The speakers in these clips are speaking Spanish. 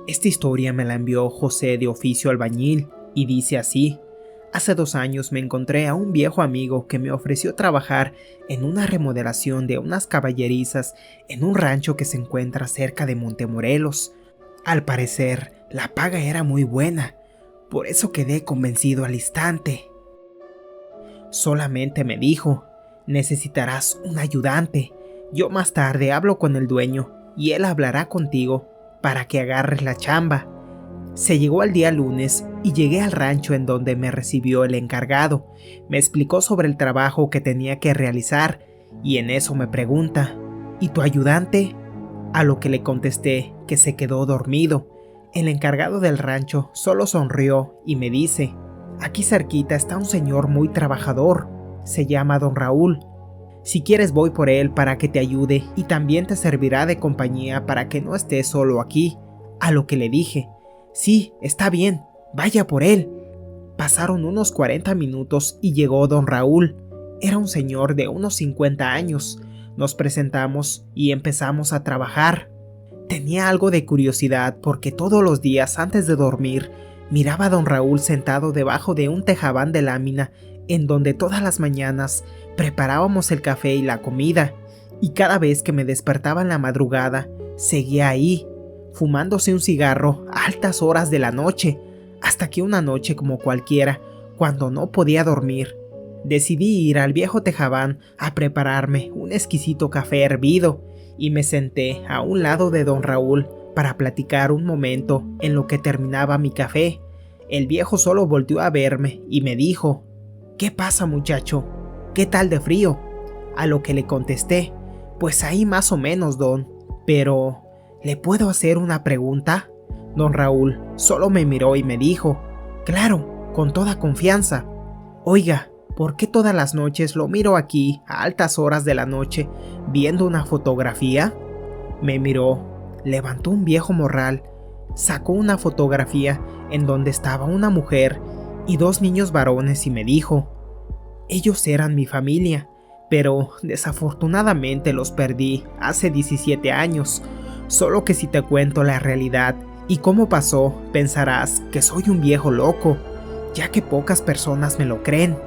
Esta historia me la envió José de oficio albañil y dice así: hace 2 años me encontré a un viejo amigo que me ofreció trabajar en una remodelación de unas caballerizas en un rancho que se encuentra cerca de Montemorelos. Al parecer, la paga era muy buena, por eso quedé convencido al instante. Solamente me dijo: necesitarás un ayudante. Yo más tarde hablo con el dueño y él hablará contigo para que agarres la chamba. Se llegó al día lunes y llegué al rancho en donde me recibió el encargado. Me explicó sobre el trabajo que tenía que realizar y en eso me pregunta: ¿y tu ayudante? A lo que le contesté que se quedó dormido. El encargado del rancho solo sonrió y me dice: aquí cerquita está un señor muy trabajador, se llama Don Raúl. Si quieres voy por él para que te ayude y también te servirá de compañía para que no estés solo aquí. A lo que le dije: sí, está bien, vaya por él. Pasaron unos 40 minutos y llegó Don Raúl. Era un señor de unos 50 años. Nos presentamos y empezamos a trabajar. Tenía algo de curiosidad porque todos los días antes de dormir miraba a Don Raúl sentado debajo de un tejabán de lámina en donde todas las mañanas preparábamos el café y la comida, y cada vez que me despertaba en la madrugada, seguía ahí, fumándose un cigarro a altas horas de la noche, hasta que una noche como cualquiera, cuando no podía dormir, decidí ir al viejo tejabán a prepararme un exquisito café hervido, y me senté a un lado de Don Raúl para platicar un momento en lo que terminaba mi café. El viejo solo volteó a verme y me dijo: ¿qué pasa, muchacho? ¿Qué tal de frío? A lo que le contesté: pues ahí más o menos, don. Pero, ¿le puedo hacer una pregunta? Don Raúl solo me miró y me dijo: claro, con toda confianza. Oiga, ¿por qué todas las noches lo miro aquí a altas horas de la noche viendo una fotografía? Me miró, levantó un viejo morral, sacó una fotografía en donde estaba una mujer y 2 niños varones y me dijo: ellos eran mi familia, pero desafortunadamente los perdí hace 17 años, solo que si te cuento la realidad y cómo pasó, pensarás que soy un viejo loco, ya que pocas personas me lo creen.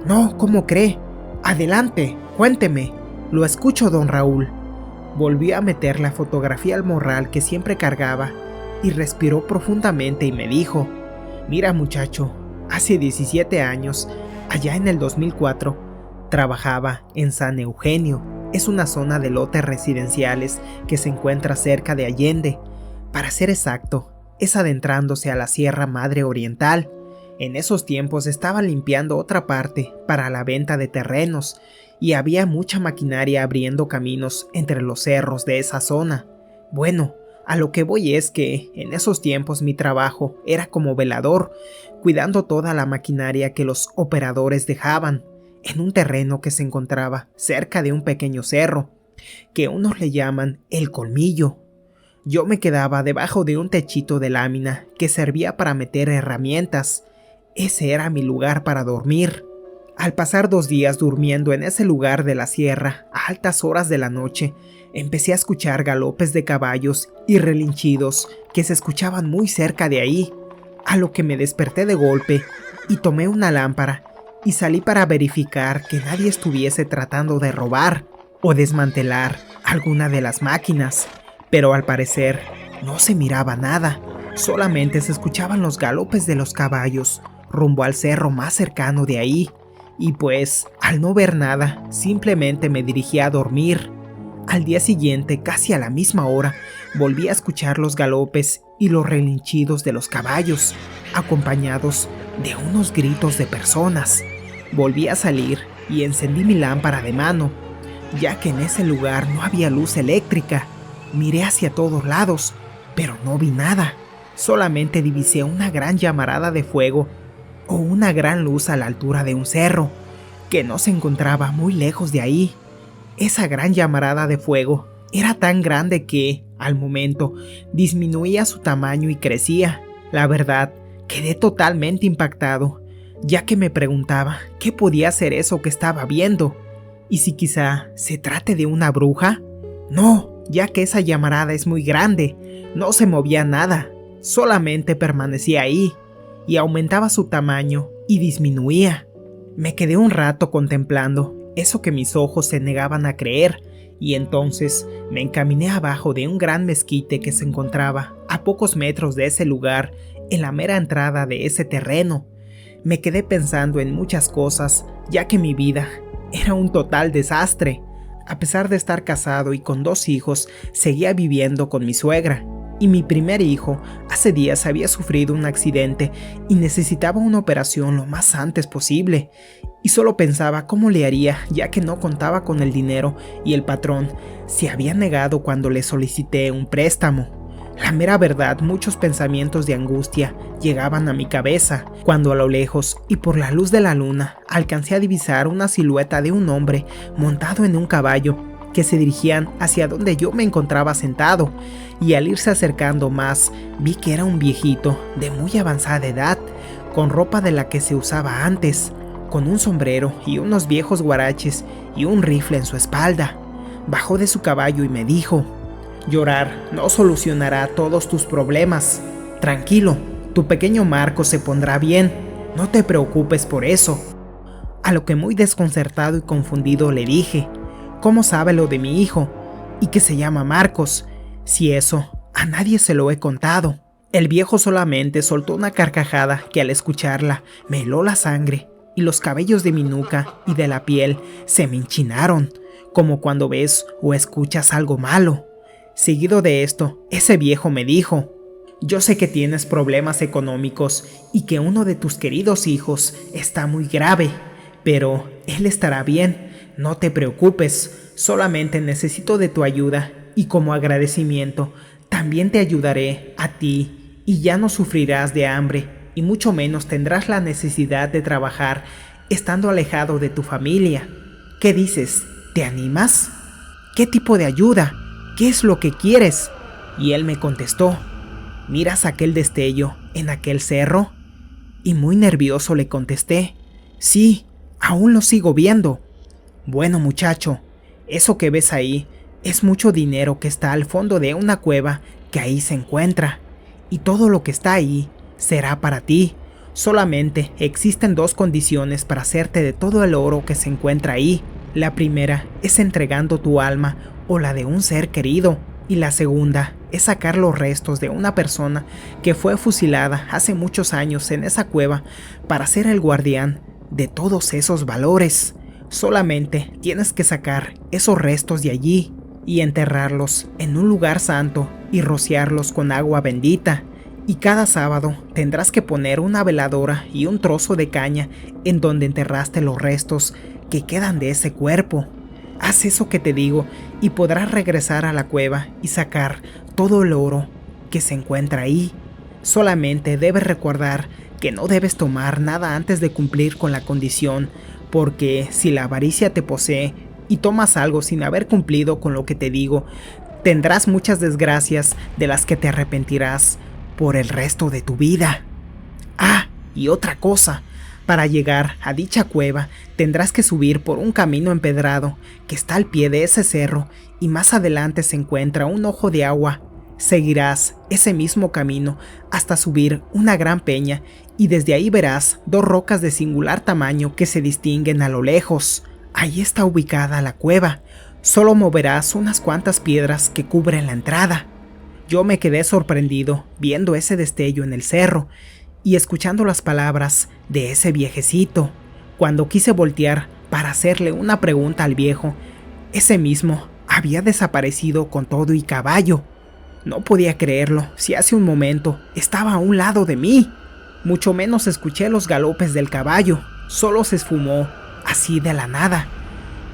No, ¿cómo cree? Adelante, cuénteme, lo escucho, don Raúl. Volvió a meter la fotografía al morral que siempre cargaba y respiró profundamente y me dijo: mira, muchacho, hace 17 años, allá en el 2004, trabajaba en San Eugenio. Es una zona de lotes residenciales que se encuentra cerca de Allende. Para ser exacto, es adentrándose a la Sierra Madre Oriental. En esos tiempos estaba limpiando otra parte para la venta de terrenos y había mucha maquinaria abriendo caminos entre los cerros de esa zona. Bueno, a lo que voy es que en esos tiempos mi trabajo era como velador, cuidando toda la maquinaria que los operadores dejaban en un terreno que se encontraba cerca de un pequeño cerro, que unos le llaman El Colmillo. Yo me quedaba debajo de un techito de lámina que servía para meter herramientas. Ese era mi lugar para dormir. Al pasar 2 días durmiendo en ese lugar de la sierra a altas horas de la noche, empecé a escuchar galopes de caballos y relinchidos que se escuchaban muy cerca de ahí, a lo que me desperté de golpe y tomé una lámpara y salí para verificar que nadie estuviese tratando de robar o desmantelar alguna de las máquinas, pero al parecer no se miraba nada, solamente se escuchaban los galopes de los caballos rumbo al cerro más cercano de ahí, y pues, al no ver nada, simplemente me dirigí a dormir. Al día siguiente, casi a la misma hora, volví a escuchar los galopes y los relinchidos de los caballos, acompañados de unos gritos de personas. Volví a salir y encendí mi lámpara de mano, ya que en ese lugar no había luz eléctrica. Miré hacia todos lados, pero no vi nada. Solamente divisé una gran llamarada de fuego o una gran luz a la altura de un cerro, que no se encontraba muy lejos de ahí. Esa gran llamarada de fuego era tan grande que, al momento, disminuía su tamaño y crecía. La verdad, quedé totalmente impactado, ya que me preguntaba qué podía ser eso que estaba viendo, y si quizá se trate de una bruja. No, ya que esa llamarada es muy grande, No se movía nada, solamente permanecía ahí, y aumentaba su tamaño y disminuía. Me quedé un rato contemplando eso que mis ojos se negaban a creer, y entonces me encaminé abajo de un gran mezquite que se encontraba a pocos metros de ese lugar, en la mera entrada de ese terreno. Me quedé pensando en muchas cosas, ya que mi vida era un total desastre. A pesar de estar casado y con 2 hijos, seguía viviendo con mi suegra. Y mi primer hijo hace días había sufrido un accidente y necesitaba una operación lo más antes posible. Y solo pensaba cómo le haría, ya que no contaba con el dinero y el patrón se había negado cuando le solicité un préstamo. La mera verdad, muchos pensamientos de angustia llegaban a mi cabeza, cuando a lo lejos y por la luz de la luna alcancé a divisar una silueta de un hombre montado en un caballo que se dirigían hacia donde yo me encontraba sentado, y al irse acercando más vi que era un viejito de muy avanzada edad, con ropa de la que se usaba antes, con un sombrero y unos viejos guaraches y un rifle en su espalda. Bajó de su caballo y me dijo: «Llorar no solucionará todos tus problemas. Tranquilo, tu pequeño Marco se pondrá bien, no te preocupes por eso». A lo que muy desconcertado y confundido le dije: «¿Cómo sabe lo de mi hijo? Y que se llama Marcos, si eso a nadie se lo he contado». El viejo solamente soltó una carcajada que al escucharla me heló la sangre, y los cabellos de mi nuca y de la piel se me enchinaron, como cuando ves o escuchas algo malo. Seguido de esto, ese viejo me dijo: «Yo sé que tienes problemas económicos y que uno de tus queridos hijos está muy grave, pero él estará bien, no te preocupes, solamente necesito de tu ayuda y como agradecimiento también te ayudaré a ti y ya no sufrirás de hambre y mucho menos tendrás la necesidad de trabajar estando alejado de tu familia. ¿Qué dices? ¿Te animas? ¿Qué tipo de ayuda? ¿Qué es lo que quieres?». Y él me contestó: «¿Miras aquel destello en aquel cerro?». Y muy nervioso le contesté: «Sí, aún lo sigo viendo». «Bueno, muchacho, eso que ves ahí es mucho dinero que está al fondo de una cueva que ahí se encuentra, y todo lo que está ahí será para ti. Solamente existen 2 condiciones para hacerte de todo el oro que se encuentra ahí. La primera es entregando tu alma o la de un ser querido, y la segunda es sacar los restos de una persona que fue fusilada hace muchos años en esa cueva para ser el guardián de todos esos valores. Solamente tienes que sacar esos restos de allí y enterrarlos en un lugar santo y rociarlos con agua bendita. Y cada sábado tendrás que poner una veladora y un trozo de caña en donde enterraste los restos que quedan de ese cuerpo. Haz eso que te digo y podrás regresar a la cueva y sacar todo el oro que se encuentra ahí. Solamente debes recordar que no debes tomar nada antes de cumplir con la condición, porque si la avaricia te posee y tomas algo sin haber cumplido con lo que te digo, tendrás muchas desgracias de las que te arrepentirás por el resto de tu vida. Ah, y otra cosa, para llegar a dicha cueva tendrás que subir por un camino empedrado que está al pie de ese cerro y más adelante se encuentra un ojo de agua. Seguirás ese mismo camino hasta subir una gran peña y desde ahí verás 2 rocas de singular tamaño que se distinguen a lo lejos. Ahí está ubicada la cueva. Solo moverás unas cuantas piedras que cubren la entrada». Yo me quedé sorprendido viendo ese destello en el cerro y escuchando las palabras de ese viejecito. Cuando quise voltear para hacerle una pregunta al viejo, ese mismo había desaparecido con todo y caballo. No podía creerlo si hace un momento estaba a un lado de mí. Mucho menos escuché los galopes del caballo, solo se esfumó así de la nada.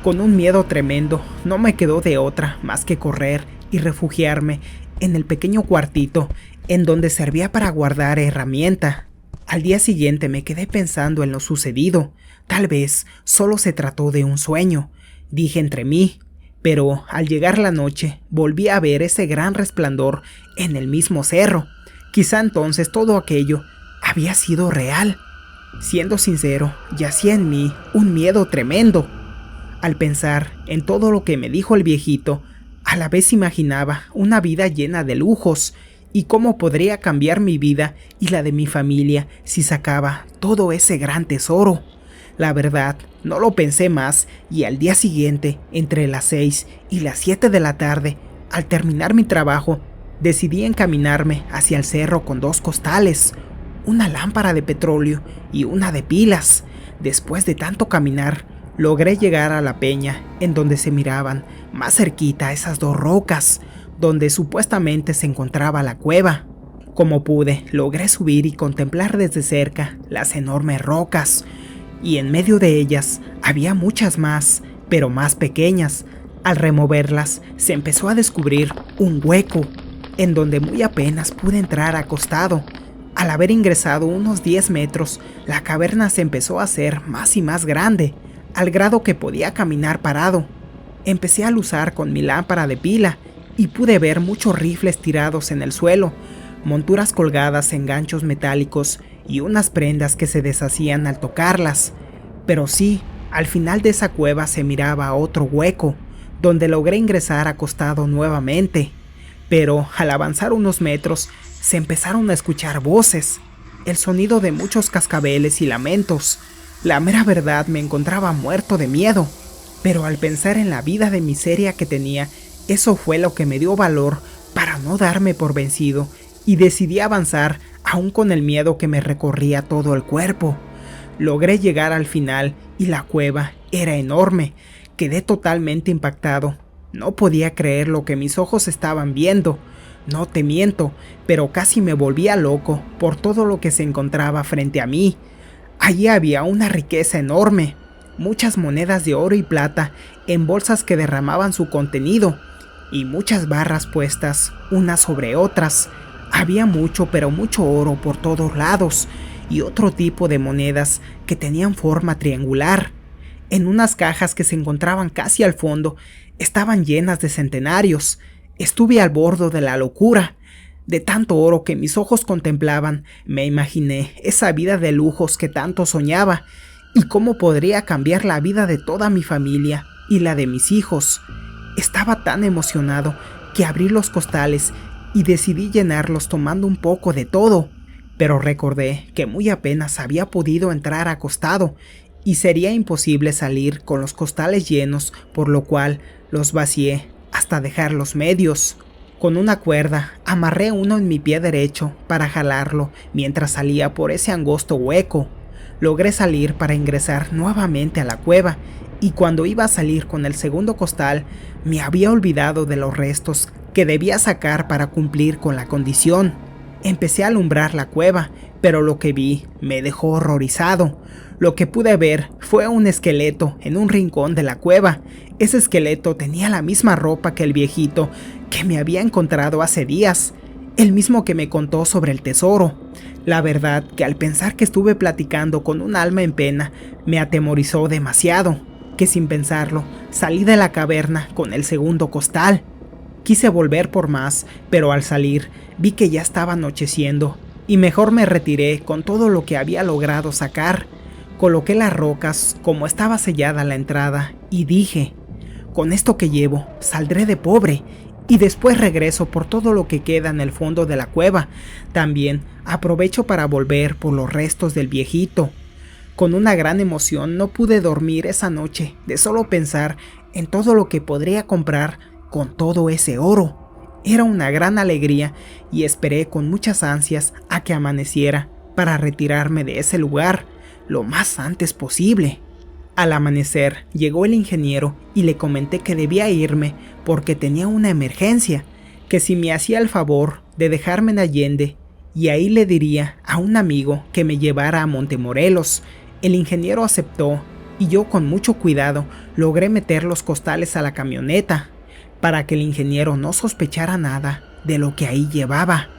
Con un miedo tremendo no me quedó de otra más que correr y refugiarme en el pequeño cuartito en donde servía para guardar herramienta. Al día siguiente me quedé pensando en lo sucedido. Tal vez solo se trató de un sueño, dije entre mí, pero al llegar la noche volví a ver ese gran resplandor en el mismo cerro. Quizá entonces todo aquello había sido real. Siendo sincero, yacía en mí un miedo tremendo. Al pensar en todo lo que me dijo el viejito, A la vez imaginaba una vida llena de lujos y cómo podría cambiar mi vida y la de mi familia si sacaba todo ese gran tesoro. La verdad, no lo pensé más y al día siguiente, entre las 6 y las 7 de la tarde, al terminar mi trabajo, decidí encaminarme hacia el cerro con 2 costales, una lámpara de petróleo y una de pilas. Después de tanto caminar, logré llegar a la peña en donde se miraban más cerquita esas 2 rocas, donde supuestamente se encontraba la cueva. Como pude, logré subir y contemplar desde cerca las enormes rocas, y en medio de ellas había muchas más, pero más pequeñas. Al removerlas, se empezó a descubrir un hueco, en donde muy apenas pude entrar acostado. Al haber ingresado unos 10 metros, la caverna se empezó a hacer más y más grande, al grado que podía caminar parado. Empecé a luzar con mi lámpara de pila, y pude ver muchos rifles tirados en el suelo, monturas colgadas en ganchos metálicos y unas prendas que se deshacían al tocarlas. Pero sí, al final de esa cueva se miraba otro hueco, donde logré ingresar acostado nuevamente. Pero al avanzar unos metros, se empezaron a escuchar voces, el sonido de muchos cascabeles y lamentos. La mera verdad, me encontraba muerto de miedo, pero al pensar en la vida de miseria que tenía, eso fue lo que me dio valor para no darme por vencido, y decidí avanzar aún con el miedo que me recorría todo el cuerpo. Logré llegar al final y la cueva era enorme. Quedé totalmente impactado. No podía creer lo que mis ojos estaban viendo. No te miento, pero casi me volvía loco por todo lo que se encontraba frente a mí. Allí había una riqueza enorme, muchas monedas de oro y plata en bolsas que derramaban su contenido, y muchas barras puestas unas sobre otras. Había mucho, pero mucho oro por todos lados, y otro tipo de monedas que tenían forma triangular. En unas cajas que se encontraban casi al fondo, estaban llenas de centenarios. Estuve al borde de la locura. De tanto oro que mis ojos contemplaban, me imaginé esa vida de lujos que tanto soñaba, y cómo podría cambiar la vida de toda mi familia y la de mis hijos. Estaba tan emocionado que abrí los costales y decidí llenarlos tomando un poco de todo, pero recordé que muy apenas había podido entrar acostado y sería imposible salir con los costales llenos, por lo cual los vacié hasta dejar los medios. Con una cuerda amarré uno en mi pie derecho para jalarlo mientras salía por ese angosto hueco. Logré salir para ingresar nuevamente a la cueva, y cuando iba a salir con el segundo costal, me había olvidado de los restos que debía sacar para cumplir con la condición. Empecé a alumbrar la cueva, pero lo que vi me dejó horrorizado. Lo que pude ver fue un esqueleto en un rincón de la cueva. Ese esqueleto tenía la misma ropa que el viejito que me había encontrado hace días, el mismo que me contó sobre el tesoro. La verdad que al pensar que estuve platicando con un alma en pena, me atemorizó demasiado, que sin pensarlo, salí de la caverna con el segundo costal. Quise volver por más, pero al salir, vi que ya estaba anocheciendo, y mejor me retiré con todo lo que había logrado sacar. Coloqué las rocas como estaba sellada la entrada, y dije, con esto que llevo, saldré de pobre, y después regreso por todo lo que queda en el fondo de la cueva. También aprovecho para volver por los restos del viejito. Con una gran emoción no pude dormir esa noche de solo pensar en todo lo que podría comprar con todo ese oro. Era una gran alegría y esperé con muchas ansias a que amaneciera para retirarme de ese lugar lo más antes posible. Al amanecer llegó el ingeniero y le comenté que debía irme porque tenía una emergencia, que si me hacía el favor de dejarme en Allende, y ahí le diría a un amigo que me llevara a Montemorelos. El ingeniero aceptó y yo con mucho cuidado logré meter los costales a la camioneta para que el ingeniero no sospechara nada de lo que ahí llevaba.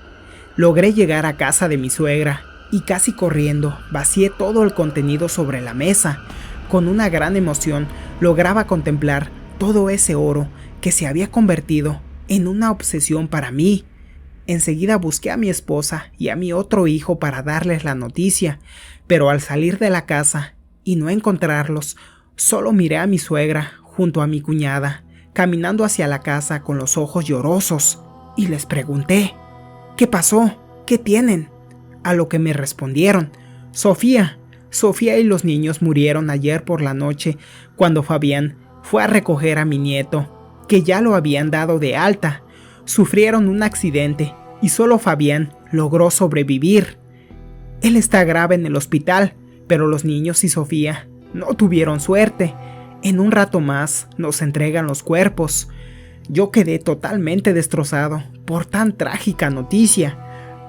Logré llegar a casa de mi suegra y casi corriendo vacié todo el contenido sobre la mesa. Con una gran emoción lograba contemplar todo ese oro que se había convertido en una obsesión para mí. Enseguida busqué a mi esposa y a mi otro hijo para darles la noticia, pero al salir de la casa y no encontrarlos, solo miré a mi suegra junto a mi cuñada, caminando hacia la casa con los ojos llorosos, y les pregunté: ¿qué pasó? ¿Qué tienen? A lo que me respondieron: Sofía y los niños murieron ayer por la noche cuando Fabián fue a recoger a mi nieto, que ya lo habían dado de alta. Sufrieron un accidente y solo Fabián logró sobrevivir. Él está grave en el hospital, pero los niños y Sofía no tuvieron suerte. En un rato más nos entregan los cuerpos. Yo quedé totalmente destrozado por tan trágica noticia.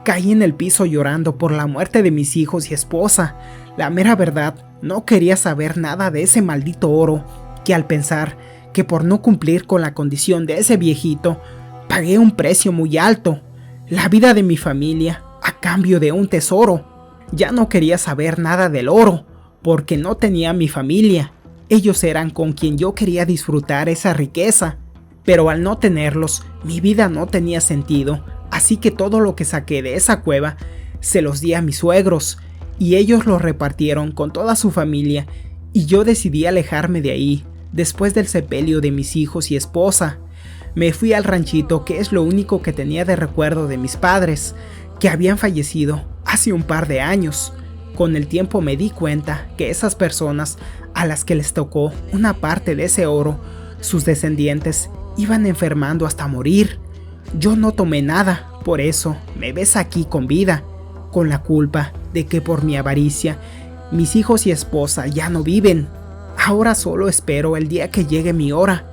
Caí en el piso llorando por la muerte de mis hijos y esposa. La mera verdad, no quería saber nada de ese maldito oro, que al pensar que por no cumplir con la condición de ese viejito, pagué un precio muy alto, la vida de mi familia, a cambio de un tesoro. Ya no quería saber nada del oro, porque no tenía mi familia. Ellos eran con quien yo quería disfrutar esa riqueza, pero al no tenerlos, mi vida no tenía sentido, así que todo lo que saqué de esa cueva se los di a mis suegros, y ellos lo repartieron con toda su familia, y yo decidí alejarme de ahí, después del sepelio de mis hijos y esposa. Me fui al ranchito, que es lo único que tenía de recuerdo de mis padres, que habían fallecido hace un par de años. Con el tiempo me di cuenta que esas personas a las que les tocó una parte de ese oro, sus descendientes iban enfermando hasta morir. Yo no tomé nada, por eso me ves aquí con vida, con la culpa de que por mi avaricia mis hijos y esposa ya no viven. Ahora solo espero el día que llegue mi hora,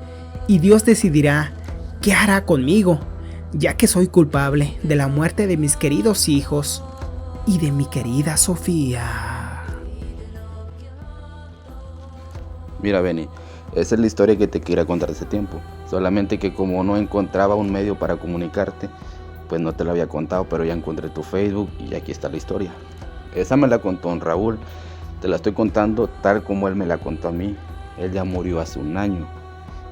y Dios decidirá qué hará conmigo, ya que soy culpable de la muerte de mis queridos hijos y de mi querida Sofía. Mira, Benny, esa es la historia que te quería contar hace tiempo. Solamente que como no encontraba un medio para comunicarte, pues no te lo había contado, pero ya encontré tu Facebook y aquí está la historia. Esa me la contó don Raúl. Te la estoy contando tal como él me la contó a mí. Él ya murió hace un año.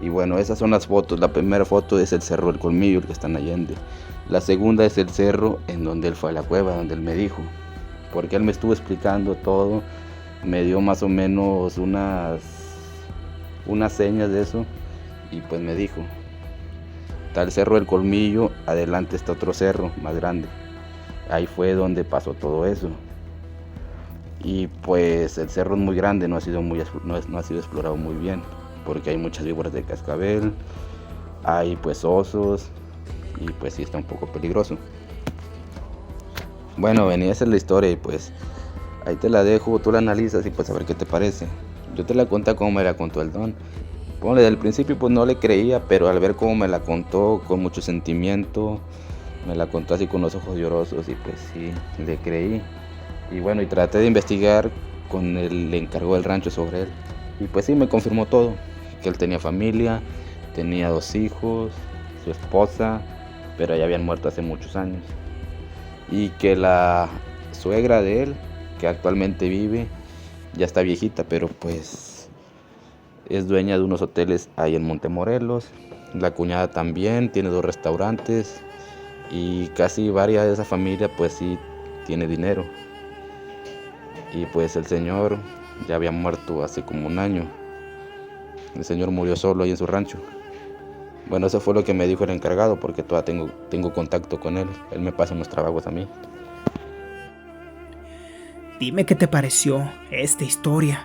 Y bueno, esas son las fotos. La primera foto es el Cerro del Colmillo, el que está en Allende. La segunda es el cerro en donde él fue a la cueva, donde él me dijo. Porque él me estuvo explicando todo. Me dio más o menos unas señas de eso. Y pues me dijo: está el Cerro del Colmillo, adelante está otro cerro más grande. Ahí fue donde pasó todo eso. Y pues el cerro es muy grande, no ha sido explorado muy bien, porque hay muchas víboras de cascabel, hay pues osos, y pues sí está un poco peligroso. Bueno, Benny, esa es la historia, y pues ahí te la dejo, tú la analizas y pues a ver qué te parece. Yo te la conté como me la contó el don. Bueno, desde el principio pues no le creía, pero al ver cómo me la contó con mucho sentimiento, me la contó así con los ojos llorosos, y pues sí, le creí. Y bueno, y traté de investigar con el encargado del rancho sobre él. Y pues sí, me confirmó todo, que él tenía familia, tenía 2 hijos, su esposa, pero ya habían muerto hace muchos años. Y que la suegra de él, que actualmente vive, ya está viejita, pero pues es dueña de unos hoteles ahí en Montemorelos. La cuñada también tiene 2 restaurantes, y casi varias de esa familia pues sí tiene dinero. Y pues el señor ya había muerto hace como un año. El señor murió solo ahí en su rancho. Bueno, eso fue lo que me dijo el encargado, porque todavía tengo contacto con él. Él me pasa unos trabajos a mí. Dime qué te pareció esta historia.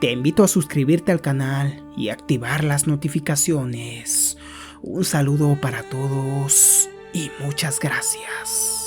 Te invito a suscribirte al canal y activar las notificaciones. Un saludo para todos y muchas gracias.